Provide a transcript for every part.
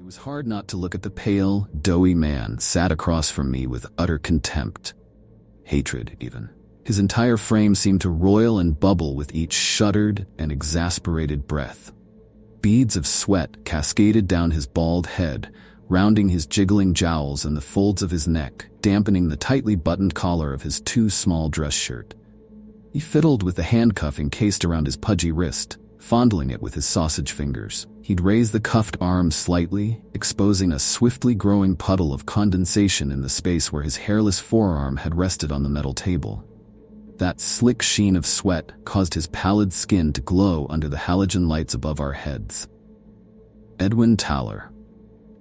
was hard not to look at the pale, doughy man sat across from me with utter contempt. Hatred, even. His entire frame seemed to roil and bubble with each shuddered and exasperated breath. Beads of sweat cascaded down his bald head, rounding his jiggling jowls and the folds of his neck, dampening the tightly buttoned collar of his too small dress shirt. He fiddled with the handcuff encased around his pudgy wrist, fondling it with his sausage fingers. He'd raise the cuffed arm slightly, exposing a swiftly growing puddle of condensation in the space where his hairless forearm had rested on the metal table. That slick sheen of sweat caused his pallid skin to glow under the halogen lights above our heads. Edwin Thaler.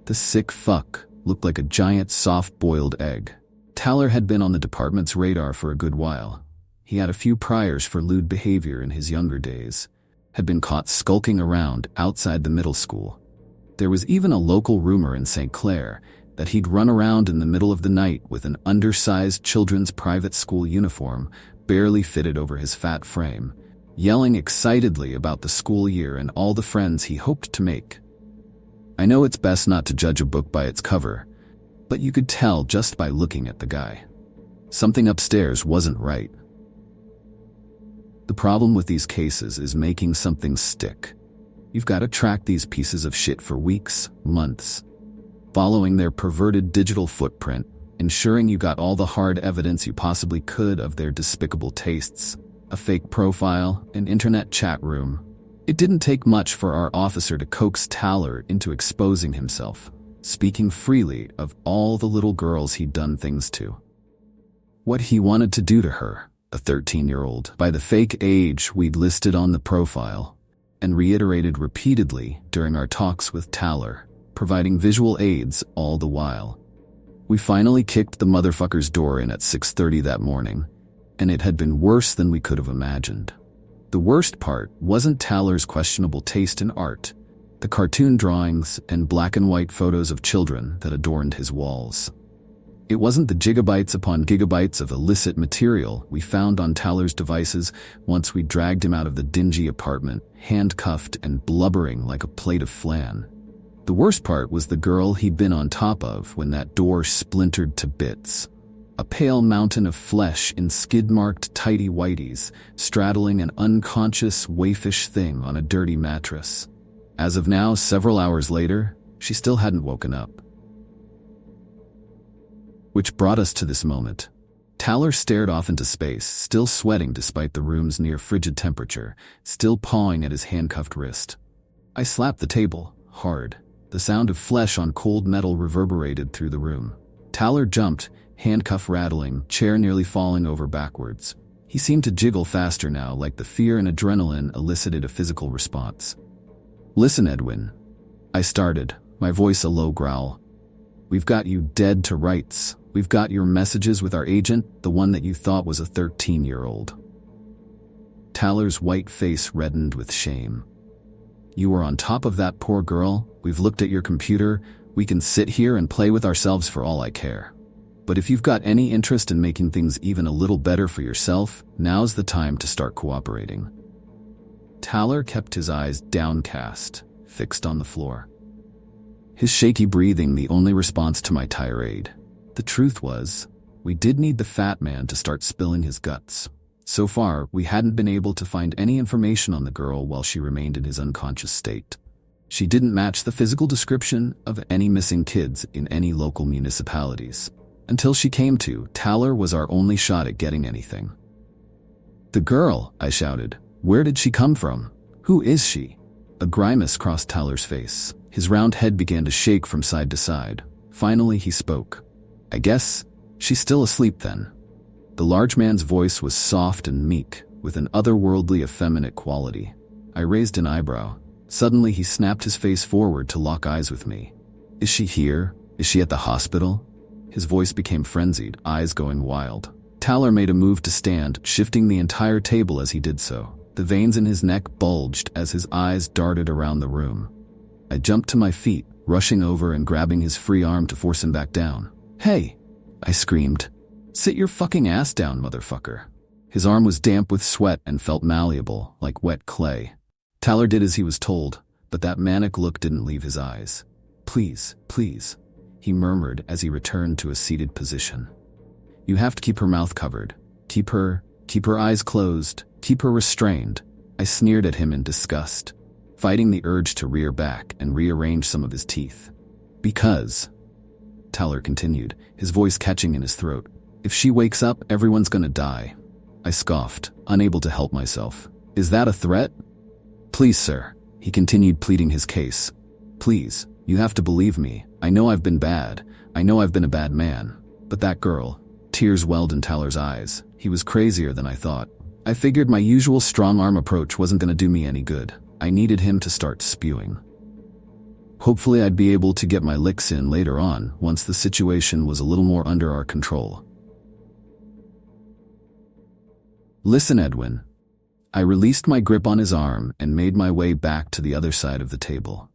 The sick fuck looked like a giant soft-boiled egg. Thaler had been on the department's radar for a good while. He had a few priors for lewd behavior in his younger days, had been caught skulking around outside the middle school. There was even a local rumor in St. Clair that he'd run around in the middle of the night with an undersized children's private school uniform barely fitted over his fat frame, yelling excitedly about the school year and all the friends he hoped to make. I know it's best not to judge a book by its cover, but you could tell just by looking at the guy. Something upstairs wasn't right. The problem with these cases is making something stick. You've got to track these pieces of shit for weeks, months, following their perverted digital footprint, ensuring you got all the hard evidence you possibly could of their despicable tastes, a fake profile, an internet chat room. It didn't take much for our officer to coax Thaler into exposing himself, speaking freely of all the little girls he'd done things to. What he wanted to do to her, a 13-year-old, by the fake age we'd listed on the profile, and reiterated repeatedly during our talks with Thaler, providing visual aids all the while. We finally kicked the motherfucker's door in at 6:30 that morning, and it had been worse than we could have imagined. The worst part wasn't Thaler's questionable taste in art, the cartoon drawings and black and white photos of children that adorned his walls. It wasn't the gigabytes upon gigabytes of illicit material we found on Thaler's devices once we dragged him out of the dingy apartment, handcuffed and blubbering like a plate of flan. The worst part was the girl he'd been on top of when that door splintered to bits. A pale mountain of flesh in skid-marked tighty whities, straddling an unconscious, waifish thing on a dirty mattress. As of now, several hours later, she still hadn't woken up. Which brought us to this moment. Thaler stared off into space, still sweating despite the room's near-frigid temperature, still pawing at his handcuffed wrist. I slapped the table, hard. The sound of flesh on cold metal reverberated through the room. Thaler jumped, handcuff rattling, chair nearly falling over backwards. He seemed to jiggle faster now, like the fear and adrenaline elicited a physical response. "Listen, Edwin," I started, my voice a low growl. "We've got you dead to rights. We've got your messages with our agent, the one that you thought was a 13-year-old. Thaler's white face reddened with shame. "You were on top of that poor girl. We've looked at your computer. We can sit here and play with ourselves for all I care. But if you've got any interest in making things even a little better for yourself, now's the time to start cooperating." Thaler kept his eyes downcast, fixed on the floor. His shaky breathing the only response to my tirade. The truth was, we did need the fat man to start spilling his guts. So far, we hadn't been able to find any information on the girl while she remained in his unconscious state. She didn't match the physical description of any missing kids in any local municipalities. Until she came to, Thaler was our only shot at getting anything. "The girl," I shouted. "Where did she come from? Who is she?" A grimace crossed Thaler's face. His round head began to shake from side to side. Finally, he spoke. "I guess she's still asleep then." The large man's voice was soft and meek, with an otherworldly effeminate quality. I raised an eyebrow. Suddenly, he snapped his face forward to lock eyes with me. "Is she here? Is she at the hospital?" His voice became frenzied, eyes going wild. Thaler made a move to stand, shifting the entire table as he did so. The veins in his neck bulged as his eyes darted around the room. I jumped to my feet, rushing over and grabbing his free arm to force him back down. "Hey!" I screamed. "Sit your fucking ass down, motherfucker." His arm was damp with sweat and felt malleable, like wet clay. Thaler did as he was told, but that manic look didn't leave his eyes. Please, please, he murmured as he returned to a seated position. You have to keep her mouth covered. Keep her eyes closed. Keep her restrained. I sneered at him in disgust, fighting the urge to rear back and rearrange some of his teeth. Because, Towler continued, his voice catching in his throat, if she wakes up, everyone's gonna die. I scoffed, unable to help myself. Is that a threat? Please, sir, he continued, pleading his case. Please, you have to believe me. I know I've been bad. I know I've been a bad man. But that girl, tears welled in Towler's eyes. He was crazier than I thought. I figured my usual strong-arm approach wasn't gonna do me any good. I needed him to start spewing. Hopefully I'd be able to get my licks in later on, once the situation was a little more under our control. Listen, Edwin. I released my grip on his arm and made my way back to the other side of the table.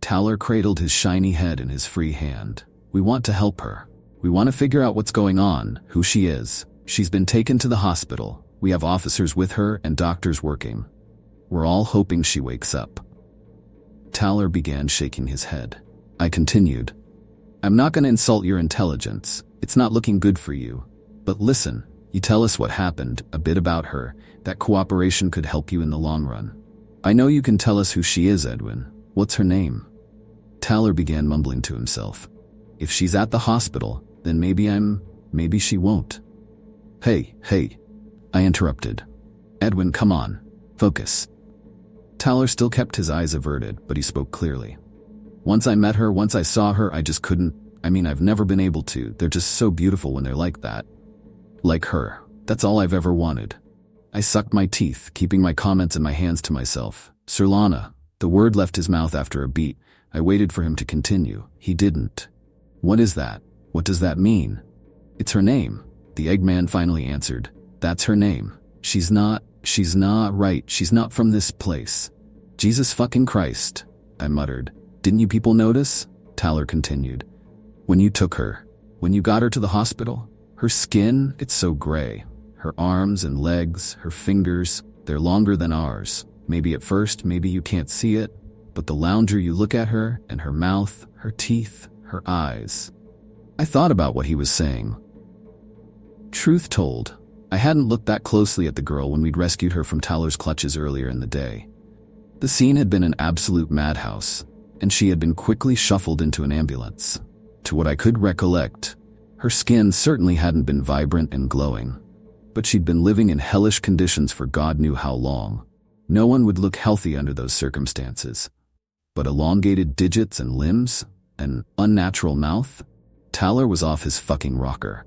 Towler cradled his shiny head in his free hand. We want to help her. We want to figure out what's going on, who she is. She's been taken to the hospital. We have officers with her and doctors working. We're all hoping she wakes up. Towler began shaking his head. I continued. I'm not going to insult your intelligence. It's not looking good for you. But listen, you tell us what happened, a bit about her. That cooperation could help you in the long run. I know you can tell us who she is, Edwin. What's her name? Towler began mumbling to himself. If she's at the hospital, then maybe she won't. Hey, I interrupted. Edwin, come on. Focus. Towler still kept his eyes averted, but he spoke clearly. Once I met her, once I saw her, I just couldn't. I've never been able to. They're just so beautiful when they're like that. Like her. That's all I've ever wanted. I sucked my teeth, keeping my comments in my hands to myself. Sir Lana. The word left his mouth after a beat. I waited for him to continue. He didn't. What is that? What does that mean? It's her name. The Eggman finally answered. That's her name. She's not right. She's not from this place. Jesus fucking Christ, I muttered. Didn't you people notice? Towler continued. When you took her, when you got her to the hospital, her skin, it's so gray. Her arms and legs, her fingers, they're longer than ours. Maybe at first, maybe you can't see it, but the lounger you look at her, and her mouth, her teeth, her eyes. I thought about what he was saying. Truth told, I hadn't looked that closely at the girl when we'd rescued her from Towler's clutches earlier in the day. The scene had been an absolute madhouse, and she had been quickly shuffled into an ambulance. To what I could recollect, her skin certainly hadn't been vibrant and glowing, but she'd been living in hellish conditions for God knew how long. No one would look healthy under those circumstances. But elongated digits and limbs, an unnatural mouth, Towler was off his fucking rocker.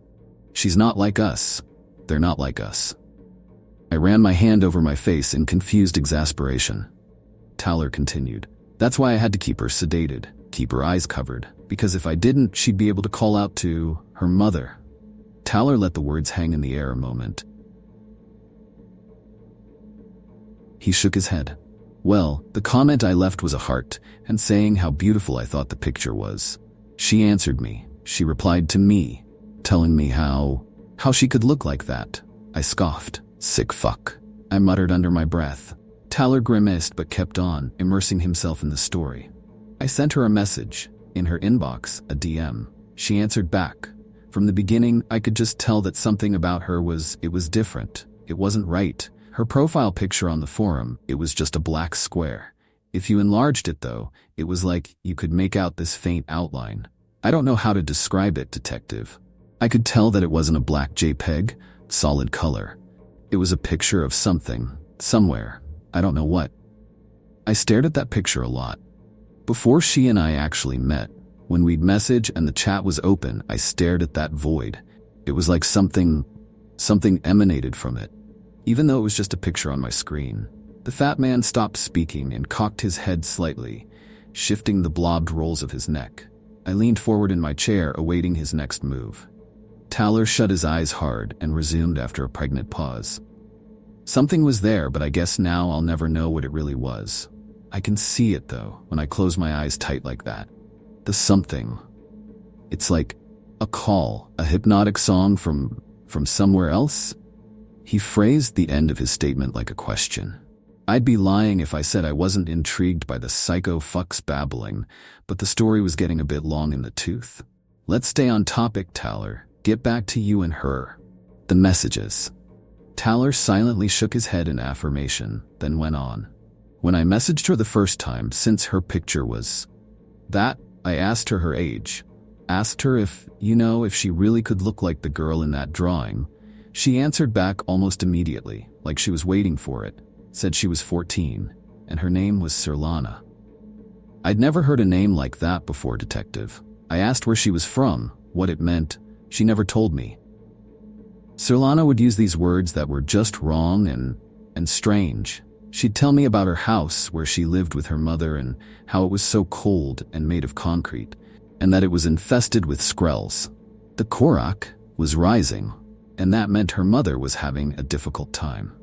She's not like us. They're not like us. I ran my hand over my face in confused exasperation. Towler continued. That's why I had to keep her sedated, keep her eyes covered, because if I didn't, she'd be able to call out to her mother. Towler let the words hang in the air a moment. He shook his head. Well, the comment I left was a heart, and saying how beautiful I thought the picture was. She answered me. She replied to me, telling me how she could look like that. I scoffed. Sick fuck, I muttered under my breath. Towler grimaced but kept on, immersing himself in the story. I sent her a message. In her inbox, a DM. She answered back. From the beginning, I could just tell that something about her was different. It wasn't right. Her profile picture on the forum, it was just a black square. If you enlarged it though, it was like you could make out this faint outline. I don't know how to describe it, detective. I could tell that it wasn't a black JPEG, solid color. It was a picture of something, somewhere. I don't know what. I stared at that picture a lot. Before she and I actually met, when we'd message and the chat was open, I stared at that void. It was like something emanated from it. Even though it was just a picture on my screen. The fat man stopped speaking and cocked his head slightly, shifting the blobbed rolls of his neck. I leaned forward in my chair, awaiting his next move. Towler shut his eyes hard and resumed after a pregnant pause. Something was there, but I guess now I'll never know what it really was. I can see it, though, when I close my eyes tight like that. The something. It's like a call, a hypnotic song from somewhere else? He phrased the end of his statement like a question. I'd be lying if I said I wasn't intrigued by the psycho fuck's babbling, but the story was getting a bit long in the tooth. Let's stay on topic, Tyler. Get back to you and her. The messages. Tyler silently shook his head in affirmation, then went on. When I messaged her the first time, since her picture was that, I asked her age. Asked her if she really could look like the girl in that drawing. She answered back almost immediately, like she was waiting for it. Said she was 14, and her name was Sirlana. I'd never heard a name like that before, detective. I asked where she was from, what it meant. She never told me. Sirlana would use these words that were just wrong and strange. She'd tell me about her house where she lived with her mother and how it was so cold and made of concrete, and that it was infested with skrells. The Korak was rising, and that meant her mother was having a difficult time.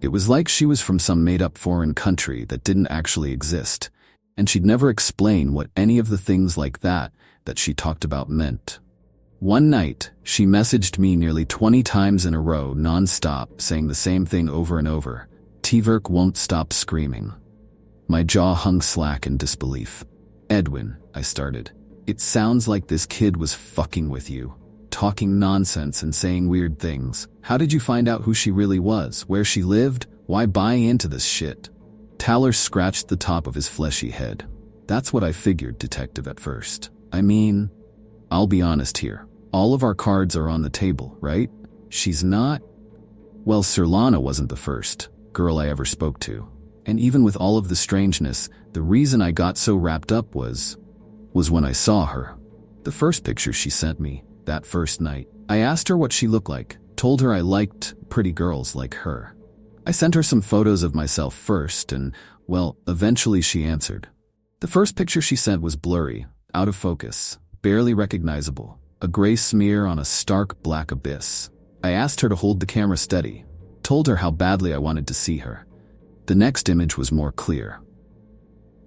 It was like she was from some made-up foreign country that didn't actually exist, and she'd never explain what any of the things like that she talked about meant. One night, she messaged me nearly 20 times in a row, non-stop, saying the same thing over and over. Tverk won't stop screaming. My jaw hung slack in disbelief. Edwin, I started. It sounds like this kid was fucking with you. Talking nonsense and saying weird things. How did you find out who she really was? Where she lived? Why buy into this shit? Tyler scratched the top of his fleshy head. That's what I figured, detective, at first. I mean, I'll be honest here. All of our cards are on the table, right? She's not... Well, Sirlana wasn't the first girl I ever spoke to. And even with all of the strangeness, the reason I got so wrapped up was when I saw her. The first picture she sent me, that first night. I asked her what she looked like, told her I liked pretty girls like her. I sent her some photos of myself first and, well, eventually she answered. The first picture she sent was blurry, out of focus, barely recognizable, a gray smear on a stark black abyss. I asked her to hold the camera steady, told her how badly I wanted to see her. The next image was more clear.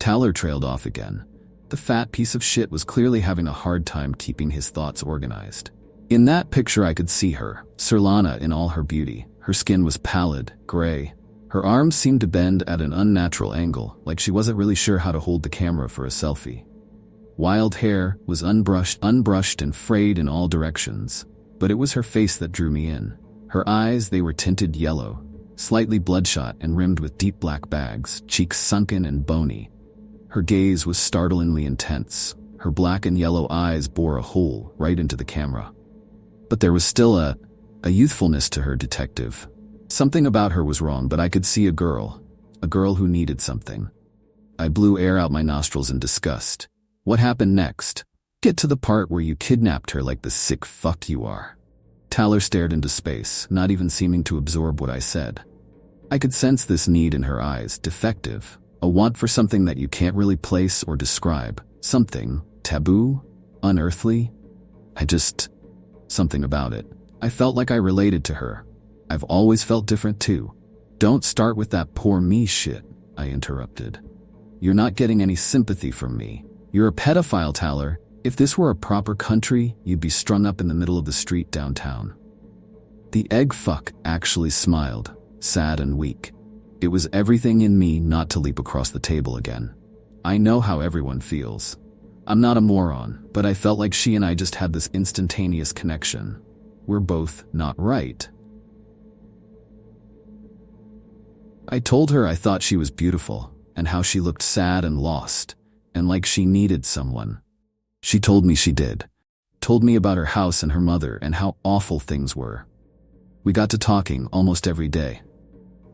Tyler trailed off again. The fat piece of shit was clearly having a hard time keeping his thoughts organized. In that picture I could see her, Sirlana in all her beauty. Her skin was pallid, gray. Her arms seemed to bend at an unnatural angle, like she wasn't really sure how to hold the camera for a selfie. Wild hair was unbrushed and frayed in all directions, but it was her face that drew me in. Her eyes, they were tinted yellow, slightly bloodshot and rimmed with deep black bags, cheeks sunken and bony. Her gaze was startlingly intense. Her black and yellow eyes bore a hole right into the camera. But there was still a youthfulness to her, detective. Something about her was wrong, but I could see a girl who needed something. I blew air out my nostrils in disgust. What happened next? Get to the part where you kidnapped her like the sick fuck you are. Tyler stared into space, not even seeming to absorb what I said. I could sense this need in her eyes, defective, a want for something that you can't really place or describe, something taboo, unearthly. Something about it. I felt like I related to her. I've always felt different too. Don't start with that poor me shit, I interrupted. You're not getting any sympathy from me. You're a pedophile, Tyler. If this were a proper country, you'd be strung up in the middle of the street downtown. The egg fuck actually smiled, sad and weak. It was everything in me not to leap across the table again. I know how everyone feels. I'm not a moron, but I felt like she and I just had this instantaneous connection. We're both not right. I told her I thought she was beautiful, and how she looked sad and lost, and like she needed someone. She told me she did. Told me about her house and her mother and how awful things were. We got to talking almost every day.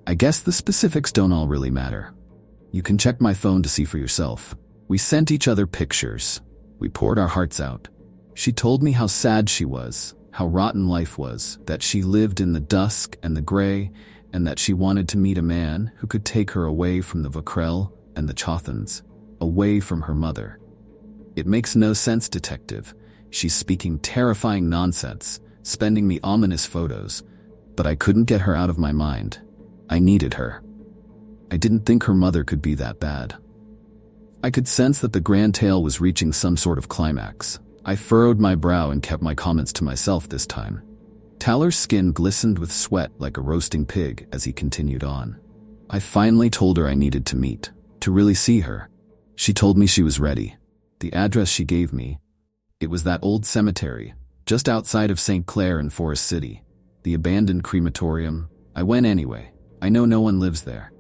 I guess the specifics don't all really matter. You can check my phone to see for yourself. We sent each other pictures. We poured our hearts out. She told me how sad she was, how rotten life was, that she lived in the dusk and the gray, and that she wanted to meet a man who could take her away from the Vakrel and the Chothans, away from her mother. It makes no sense, detective. She's speaking terrifying nonsense, sending me ominous photos, but I couldn't get her out of my mind. I needed her. I didn't think her mother could be that bad. I could sense that the grand tale was reaching some sort of climax. I furrowed my brow and kept my comments to myself this time. Taller's skin glistened with sweat like a roasting pig as he continued on. I finally told her I needed to meet, to really see her. She told me she was ready. The address she gave me, it was that old cemetery, just outside of St. Clair in Forest City. The abandoned crematorium. I went anyway. I know no one lives there.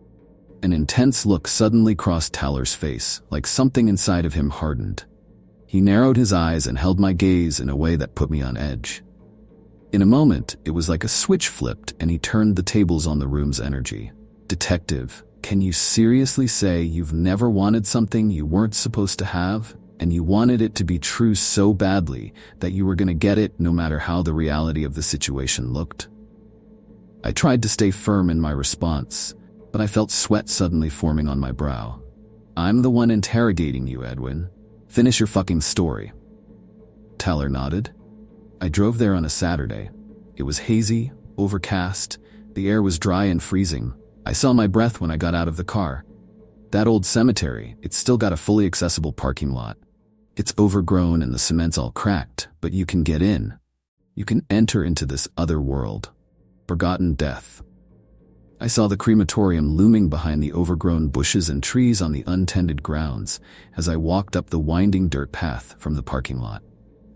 An intense look suddenly crossed Taller's face, like something inside of him hardened. He narrowed his eyes and held my gaze in a way that put me on edge. In a moment, it was like a switch flipped and he turned the tables on the room's energy. Detective, can you seriously say you've never wanted something you weren't supposed to have, and you wanted it to be true so badly that you were going to get it no matter how the reality of the situation looked? I tried to stay firm in my response, but I felt sweat suddenly forming on my brow. I'm the one interrogating you, Edwin. Finish your fucking story. Taller nodded. I drove there on a Saturday. It was hazy, overcast, the air was dry and freezing. I saw my breath when I got out of the car. That old cemetery, it's still got a fully accessible parking lot. It's overgrown and the cement's all cracked, but you can get in. You can enter into this other world. Forgotten death. I saw the crematorium looming behind the overgrown bushes and trees on the untended grounds as I walked up the winding dirt path from the parking lot.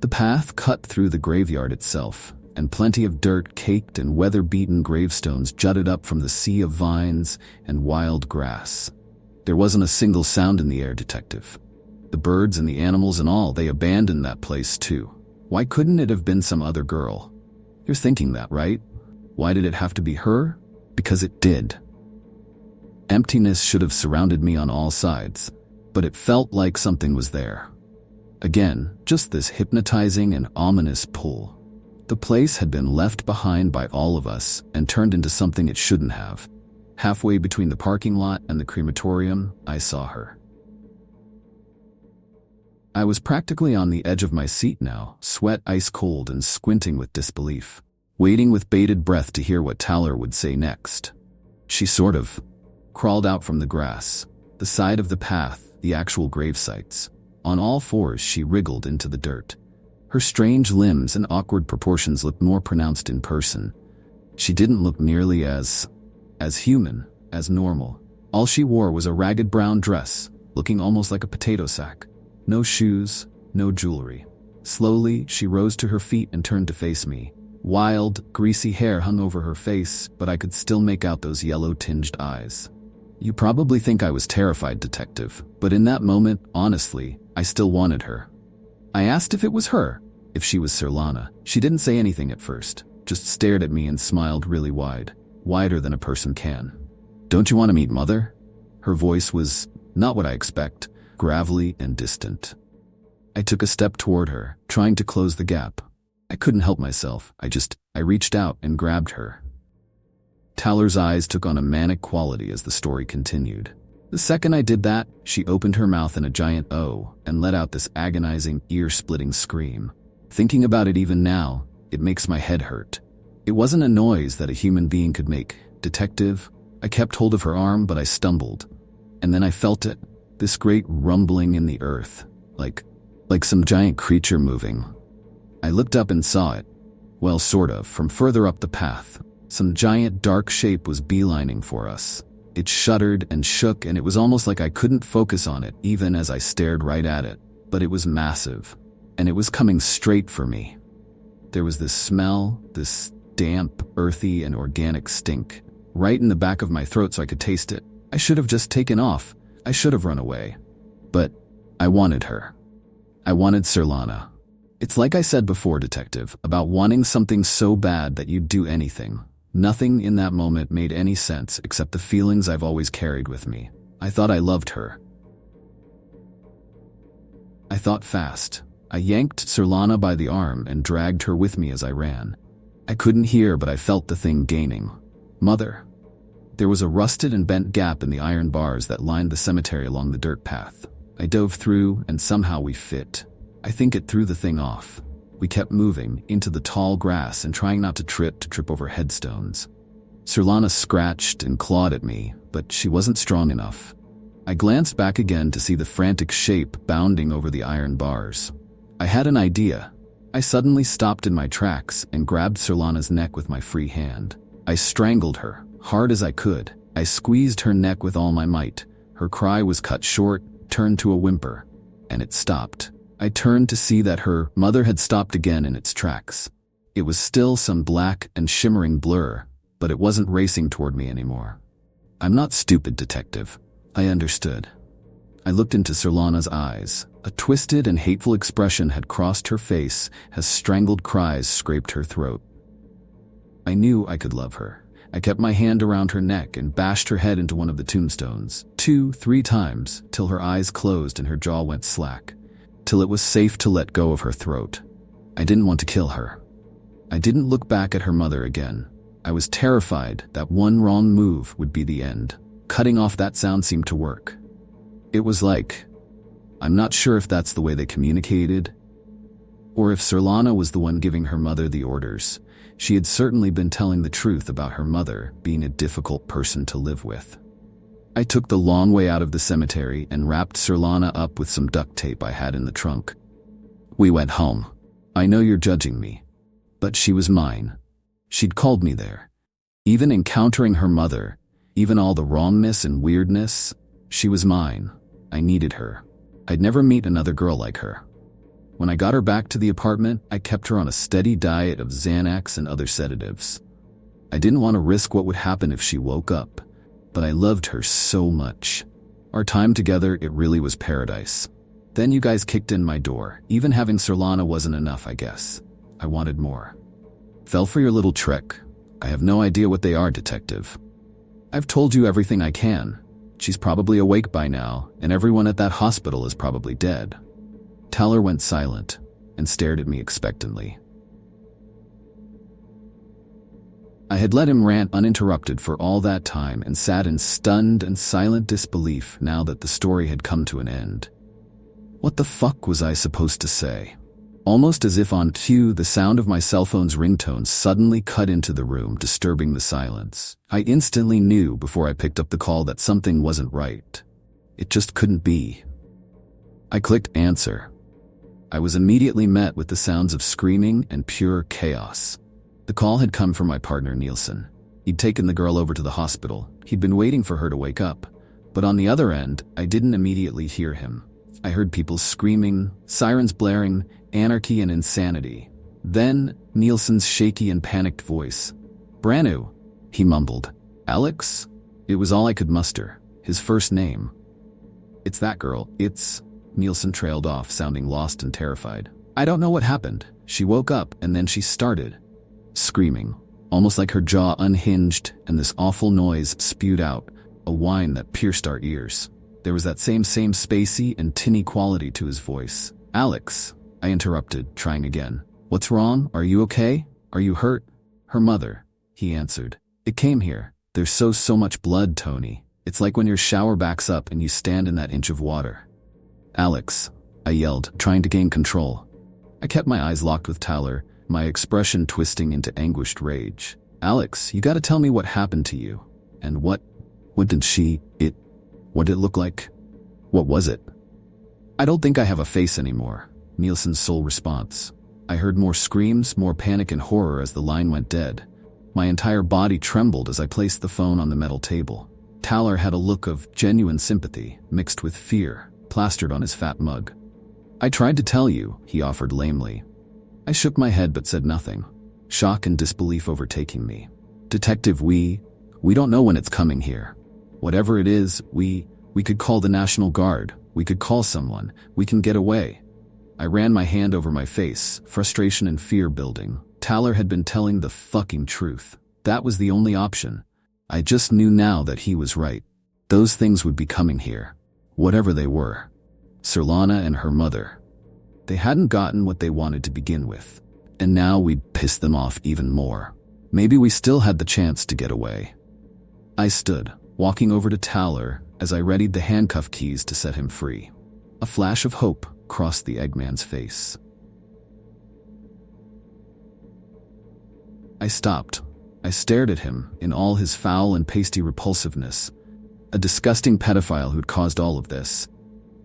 The path cut through the graveyard itself, and plenty of dirt caked and weather-beaten gravestones jutted up from the sea of vines and wild grass. There wasn't a single sound in the air, Detective. The birds and the animals and all, they abandoned that place too. Why couldn't it have been some other girl? You're thinking that, right? Why did it have to be her? Because it did. Emptiness should have surrounded me on all sides, but it felt like something was there. Again, just this hypnotizing and ominous pull. The place had been left behind by all of us and turned into something it shouldn't have. Halfway between the parking lot and the crematorium, I saw her. I was practically on the edge of my seat now, sweat ice cold and squinting with disbelief, waiting with bated breath to hear what Taller would say next. She sort of crawled out from the grass, the side of the path, the actual grave sites. On all fours, she wriggled into the dirt. Her strange limbs and awkward proportions looked more pronounced in person. She didn't look nearly as human, as normal. All she wore was a ragged brown dress, looking almost like a potato sack. No shoes, no jewelry. Slowly, she rose to her feet and turned to face me. Wild, greasy hair hung over her face, but I could still make out those yellow-tinged eyes. You probably think I was terrified, Detective, but in that moment, honestly, I still wanted her. I asked if it was her, if she was Sirlana. She didn't say anything at first, just stared at me and smiled really wide, wider than a person can. Don't you want to meet Mother? Her voice was not what I expect, gravelly and distant. I took a step toward her, trying to close the gap. I couldn't help myself. I reached out and grabbed her. Taller's eyes took on a manic quality as the story continued. The second I did that, she opened her mouth in a giant O and let out this agonizing, ear-splitting scream. Thinking about it even now, it makes my head hurt. It wasn't a noise that a human being could make. Detective, I kept hold of her arm, but I stumbled. And then I felt it, this great rumbling in the earth, like some giant creature moving. I looked up and saw it. Well, sort of, from further up the path. Some giant dark shape was beelining for us. It shuddered and shook, and it was almost like I couldn't focus on it even as I stared right at it. But it was massive, and it was coming straight for me. There was this smell, this damp, earthy, and organic stink, right in the back of my throat so I could taste it. I should have just taken off. I should have run away. But I wanted her. I wanted Sirlana. It's like I said before, Detective, about wanting something so bad that you'd do anything. Nothing in that moment made any sense except the feelings I've always carried with me. I thought I loved her. I thought fast. I yanked Sirlana by the arm and dragged her with me as I ran. I couldn't hear, but I felt the thing gaining. Mother. There was a rusted and bent gap in the iron bars that lined the cemetery along the dirt path. I dove through, and somehow we fit. I think it threw the thing off. We kept moving into the tall grass and trying not to trip over headstones. Sirlana scratched and clawed at me, but she wasn't strong enough. I glanced back again to see the frantic shape bounding over the iron bars. I had an idea. I suddenly stopped in my tracks and grabbed Sorlana's neck with my free hand. I strangled her, hard as I could. I squeezed her neck with all my might. Her cry was cut short, turned to a whimper, and it stopped. I turned to see that her mother had stopped again in its tracks. It was still some black and shimmering blur, but it wasn't racing toward me anymore. I'm not stupid, detective. I understood. I looked into Sorlana's eyes. A twisted and hateful expression had crossed her face as strangled cries scraped her throat. I knew I could love her. I kept my hand around her neck and bashed her head into one of the tombstones, 2-3 times, till her eyes closed and her jaw went slack, till it was safe to let go of her throat. I didn't want to kill her. I didn't look back at her mother again. I was terrified that one wrong move would be the end. Cutting off that sound seemed to work. It was like, I'm not sure if that's the way they communicated, or if Sorlana was the one giving her mother the orders. She had certainly been telling the truth about her mother being a difficult person to live with. I took the long way out of the cemetery and wrapped Sorlana up with some duct tape I had in the trunk. We went home. I know you're judging me, but she was mine. She'd called me there. Even encountering her mother, even all the wrongness and weirdness, she was mine. I needed her. I'd never meet another girl like her. When I got her back to the apartment, I kept her on a steady diet of Xanax and other sedatives. I didn't want to risk what would happen if she woke up, but I loved her so much. Our time together, it really was paradise. Then you guys kicked in my door. Even having Sorlana wasn't enough, I guess. I wanted more. Fell for your little trick. I have no idea what they are, detective. I've told you everything I can. She's probably awake by now, and everyone at that hospital is probably dead. Tyler went silent and stared at me expectantly. I had let him rant uninterrupted for all that time and sat in stunned and silent disbelief now that the story had come to an end. What the fuck was I supposed to say? Almost as if on cue, the sound of my cell phone's ringtone suddenly cut into the room, disturbing the silence. I instantly knew before I picked up the call that something wasn't right. It just couldn't be. I clicked answer. I was immediately met with the sounds of screaming and pure chaos. The call had come from my partner Nielsen. He'd taken the girl over to the hospital. He'd been waiting for her to wake up. But on the other end, I didn't immediately hear him. I heard people screaming, sirens blaring, anarchy and insanity. Then, Nielsen's shaky and panicked voice. "Branu," he mumbled. "Alex?" It was all I could muster. His first name. "It's that girl. It's..." Nielsen trailed off, sounding lost and terrified. "I don't know what happened. She woke up and then she started screaming, almost like her jaw unhinged, and this awful noise spewed out, a whine that pierced our ears. There was that same spacey and tinny quality to his voice. "Alex," I interrupted, trying again. "What's wrong? Are you okay? Are you hurt?" "Her mother," he answered. "It came here. There's so much blood, Tony. It's like when your shower backs up and you stand in that inch of water." "Alex," I yelled, trying to gain control. I kept my eyes locked with Tyler, my expression twisting into anguished rage. "Alex, you gotta tell me what happened to you. And what did what did it look like? What was it?" "I don't think I have a face anymore," Nielsen's sole response. I heard more screams, more panic and horror as the line went dead. My entire body trembled as I placed the phone on the metal table. Tyler had a look of genuine sympathy, mixed with fear, plastered on his fat mug. "I tried to tell you," he offered lamely. I shook my head but said nothing, shock and disbelief overtaking me. "Detective, we don't know when it's coming here. Whatever it is, we could call the National Guard. We could call someone. We can get away." I ran my hand over my face, frustration and fear building. Tyler had been telling the fucking truth. That was the only option. I just knew now that he was right. Those things would be coming here. Whatever they were. Sorlana and her mother. They hadn't gotten what they wanted to begin with. And now we'd piss them off even more. Maybe we still had the chance to get away. I stood, walking over to Tyler as I readied the handcuff keys to set him free. A flash of hope crossed the Eggman's face. I stopped. I stared at him in all his foul and pasty repulsiveness. A disgusting pedophile who'd caused all of this.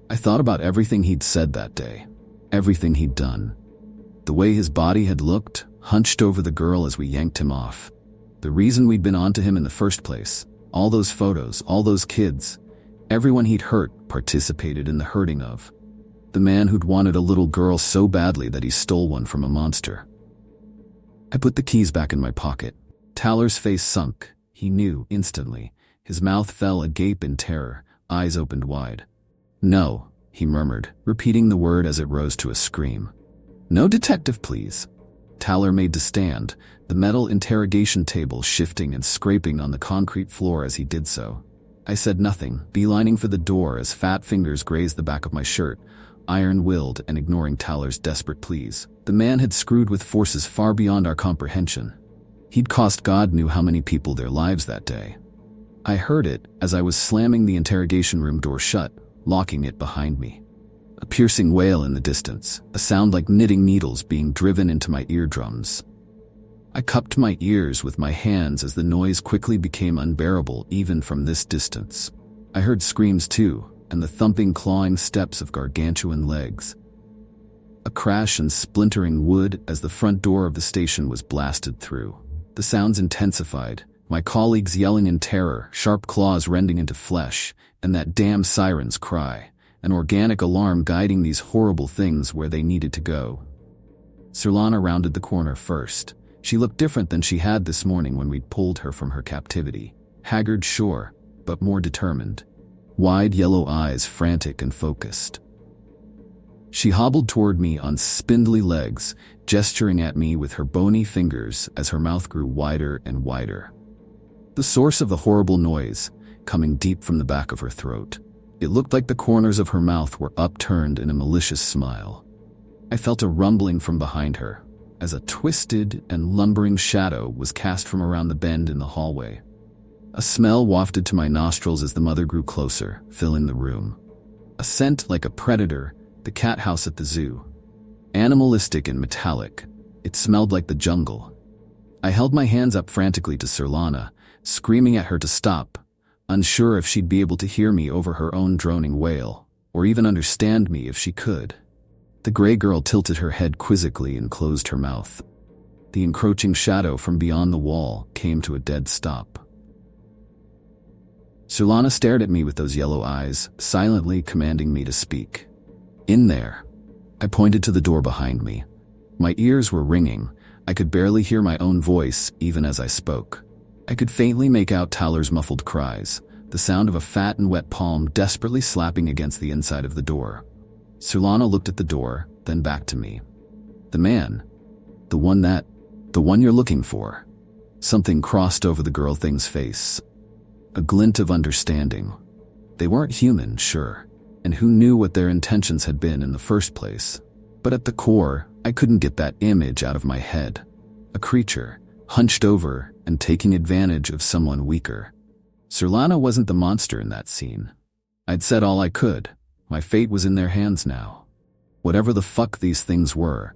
I thought about everything he'd said that day. Everything he'd done. The way his body had looked, hunched over the girl as we yanked him off. The reason we'd been onto him in the first place. All those photos, all those kids. Everyone he'd hurt participated in the hurting of. The man who'd wanted a little girl so badly that he stole one from a monster. I put the keys back in my pocket. Taller's face sunk. He knew instantly. His mouth fell agape in terror, eyes opened wide. "No," he murmured, repeating the word as it rose to a scream. "No detective, please." Taller made to stand, the metal interrogation table shifting and scraping on the concrete floor as he did so. I said nothing, beelining for the door as fat fingers grazed the back of my shirt, iron-willed and ignoring Taller's desperate pleas. The man had screwed with forces far beyond our comprehension. He'd cost God knew how many people their lives that day. I heard it as I was slamming the interrogation room door shut, locking it behind me. A piercing wail in the distance, a sound like knitting needles being driven into my eardrums. I cupped my ears with my hands as the noise quickly became unbearable even from this distance. I heard screams too, and the thumping, clawing steps of gargantuan legs. A crash and splintering wood as the front door of the station was blasted through. The sounds intensified, my colleagues yelling in terror, sharp claws rending into flesh, and that damn siren's cry, an organic alarm guiding these horrible things where they needed to go. Sirlana rounded the corner first. She looked different than she had this morning when we'd pulled her from her captivity. Haggard, sure, but more determined. Wide yellow eyes frantic and focused. She hobbled toward me on spindly legs, gesturing at me with her bony fingers as her mouth grew wider and wider. The source of the horrible noise, coming deep from the back of her throat. It looked like the corners of her mouth were upturned in a malicious smile. I felt a rumbling from behind her, as a twisted and lumbering shadow was cast from around the bend in the hallway. A smell wafted to my nostrils as the mother grew closer, filling the room. A scent like a predator, the cat house at the zoo. Animalistic and metallic, it smelled like the jungle. I held my hands up frantically to Sirlana, screaming at her to stop, unsure if she'd be able to hear me over her own droning wail, or even understand me if she could. The gray girl tilted her head quizzically and closed her mouth. The encroaching shadow from beyond the wall came to a dead stop. Sirlana stared at me with those yellow eyes, silently commanding me to speak. "In there." I pointed to the door behind me. My ears were ringing. I could barely hear my own voice even as I spoke. I could faintly make out Taller's muffled cries, the sound of a fat and wet palm desperately slapping against the inside of the door. Sirlana looked at the door, then back to me. "The man. The one you're looking for." Something crossed over the girl thing's face. A glint of understanding. They weren't human, sure, and who knew what their intentions had been in the first place? But at the core, I couldn't get that image out of my head. A creature, hunched over and taking advantage of someone weaker. Sirlana wasn't the monster in that scene. I'd said all I could. My fate was in their hands now. Whatever the fuck these things were,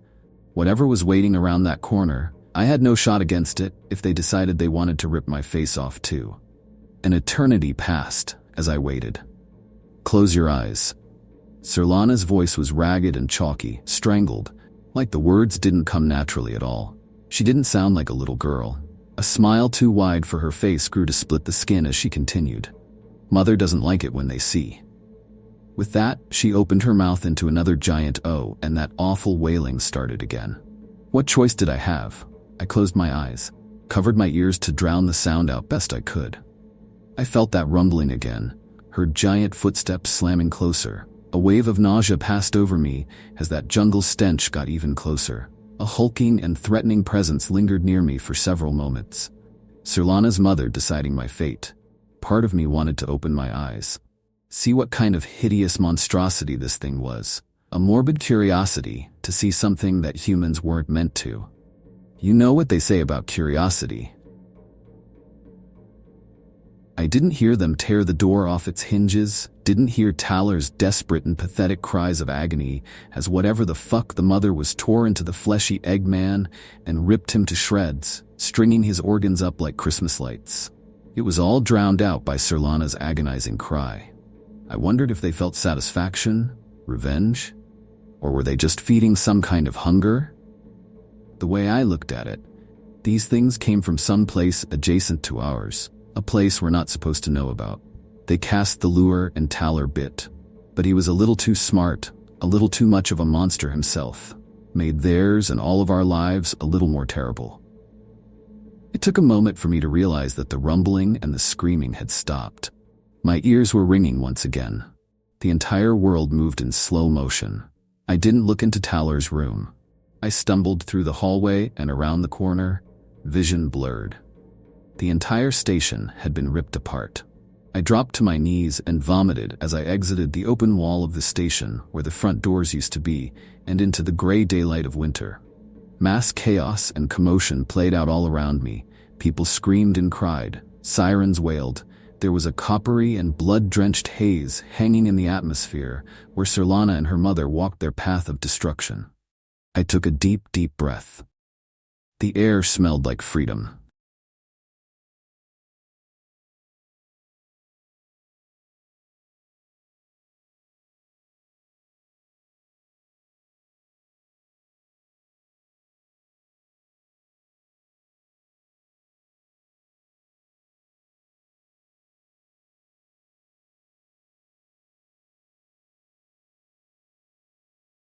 whatever was waiting around that corner, I had no shot against it if they decided they wanted to rip my face off too. An eternity passed as I waited. "Close your eyes." Sirlana's voice was ragged and chalky, strangled, like the words didn't come naturally at all. She didn't sound like a little girl. A smile too wide for her face grew to split the skin as she continued. "Mother doesn't like it when they see." With that, she opened her mouth into another giant O, and that awful wailing started again. What choice did I have? I closed my eyes, covered my ears to drown the sound out best I could. I felt that rumbling again, heard giant footsteps slamming closer. A wave of nausea passed over me as that jungle stench got even closer. A hulking and threatening presence lingered near me for several moments. Sirlana's mother deciding my fate. Part of me wanted to open my eyes. See what kind of hideous monstrosity this thing was. A morbid curiosity to see something that humans weren't meant to. You know what they say about curiosity. I didn't hear them tear the door off its hinges, didn't hear Taller's desperate and pathetic cries of agony as whatever the fuck the mother was tore into the fleshy Eggman and ripped him to shreds, stringing his organs up like Christmas lights. It was all drowned out by Sirlana's agonizing cry. I wondered if they felt satisfaction, revenge, or were they just feeding some kind of hunger? The way I looked at it, these things came from some place adjacent to ours, a place we're not supposed to know about. They cast the lure and Taller bit. But he was a little too smart, a little too much of a monster himself, made theirs and all of our lives a little more terrible. It took a moment for me to realize that the rumbling and the screaming had stopped. My ears were ringing once again. The entire world moved in slow motion. I didn't look into Taller's room. I stumbled through the hallway and around the corner, vision blurred. The entire station had been ripped apart. I dropped to my knees and vomited as I exited the open wall of the station where the front doors used to be and into the gray daylight of winter. Mass chaos and commotion played out all around me. People screamed and cried. Sirens wailed. There was a coppery and blood-drenched haze hanging in the atmosphere where Sirlana and her mother walked their path of destruction. I took a deep, deep breath. The air smelled like freedom.